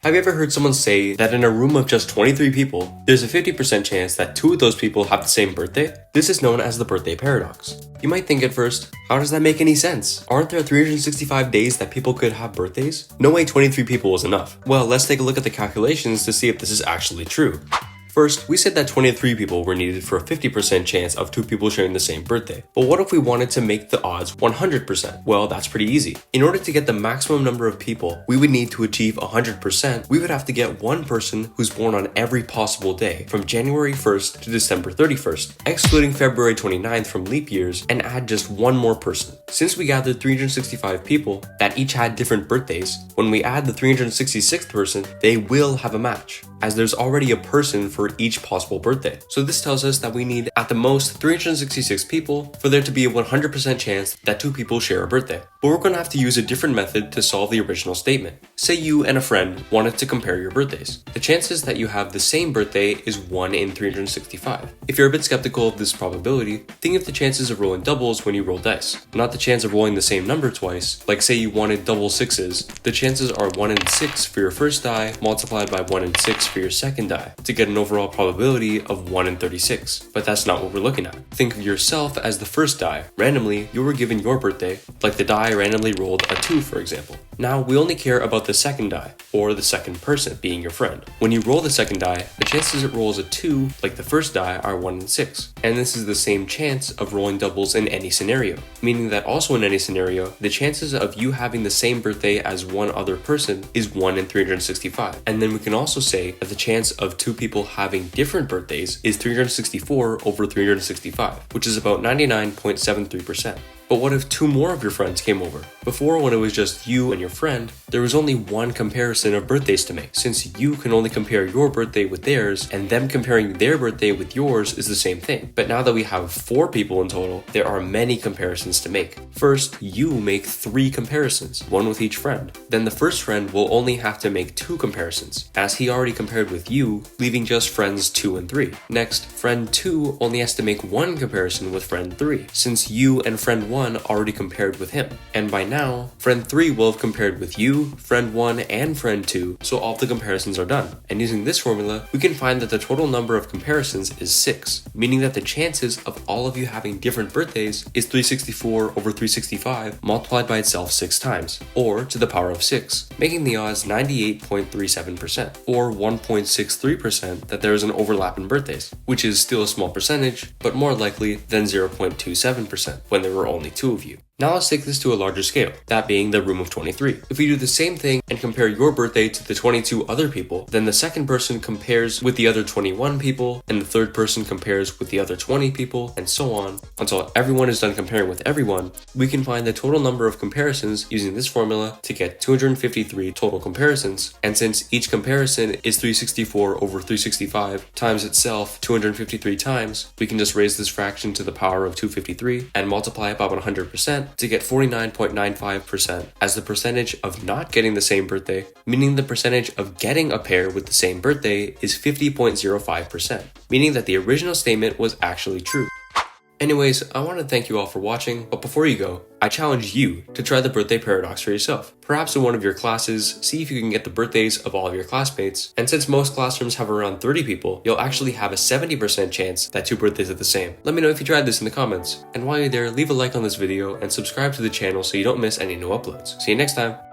Have you ever heard someone say that in a room of just 23 people, there's a 50% chance that 2 of those people have the same birthday? This is known as the birthday paradox. You might think at first, how does that make any sense? Aren't there 365 days that people could have birthdays? No way 23 people was enough. Well, let's take a look at the calculations to see if this is actually true. First, we said that 23 people were needed for a 50% chance of 2 people sharing the same birthday. But what if we wanted to make the odds 100%? Well, that's pretty easy. In order to get the maximum number of people we would need to achieve 100%, we would have to get one person who's born on every possible day, from January 1st to December 31st, excluding February 29th from leap years, and add just one more person. Since we gathered 365 people that each had different birthdays, when we add the 366th person, they will have a match, as there's already a person for each possible birthday. So this tells us that we need at the most 366 people for there to be a 100% chance that 2 people share a birthday. But we're going to have to use a different method to solve the original statement. Say you and a friend wanted to compare your birthdays. The chances that you have the same birthday is 1 in 365. If you're a bit skeptical of this probability, think of the chances of rolling doubles when you roll dice, not the chance of rolling the same number twice. Like say you wanted double 6s, the chances are 1 in 6 for your first die multiplied by 1 in 6 for your second die to get an overall probability of 1 in 36. But that's not what we're looking at. Think of yourself as the first die. Randomly, you were given your birthday, like the die randomly rolled a 2, for example. Now, we only care about the second die, or the second person being your friend. When you roll the second die, the chances it rolls a 2, like the first die, are 1 in 6. And this is the same chance of rolling doubles in any scenario, meaning that also in any scenario, the chances of you having the same birthday as one other person is 1 in 365. And then we can also say that the chance of 2 people having different birthdays is 364 over 365, which is about 99.73%. But what if 2 more of your friends came over? Before, when it was just you and your friend, there was only one comparison of birthdays to make, since you can only compare your birthday with theirs, and them comparing their birthday with yours is the same thing. But now that we have 4 people in total, there are many comparisons to make. First, you make 3 comparisons, one with each friend. Then the first friend will only have to make 2 comparisons, as he already compared with you, leaving just friends 2 and 3. Next, friend 2 only has to make 1 comparison with friend 3, since you and friend 1 already compared with him. And by now, friend 3 will have compared with you, friend 1, and friend 2, so all the comparisons are done. And using this formula, we can find that the total number of comparisons is 6, meaning that the chances of all of you having different birthdays is 364 over 365 multiplied by itself 6 times, or to the power of 6, making the odds 98.37%, or 1.63% that there is an overlap in birthdays, which is still a small percentage, but more likely than 0.27% when there were only 2 of you. Now let's take this to a larger scale, that being the room of 23. If we do the same thing and compare your birthday to the 22 other people, then the second person compares with the other 21 people, and the third person compares with the other 20 people, and so on, until everyone is done comparing with everyone. We can find the total number of comparisons using this formula to get 253 total comparisons, and since each comparison is 364 over 365 times itself 253 times, we can just raise this fraction to the power of 253 and multiply it by 100%, to get 49.95% as the percentage of not getting the same birthday, meaning the percentage of getting a pair with the same birthday is 50.05%, meaning that the original statement was actually true. Anyways, I want to thank you all for watching, but before you go, I challenge you to try the birthday paradox for yourself. Perhaps in one of your classes, see if you can get the birthdays of all of your classmates, and since most classrooms have around 30 people, you'll actually have a 70% chance that 2 birthdays are the same. Let me know if you tried this in the comments, and while you're there, leave a like on this video and subscribe to the channel so you don't miss any new uploads. See you next time!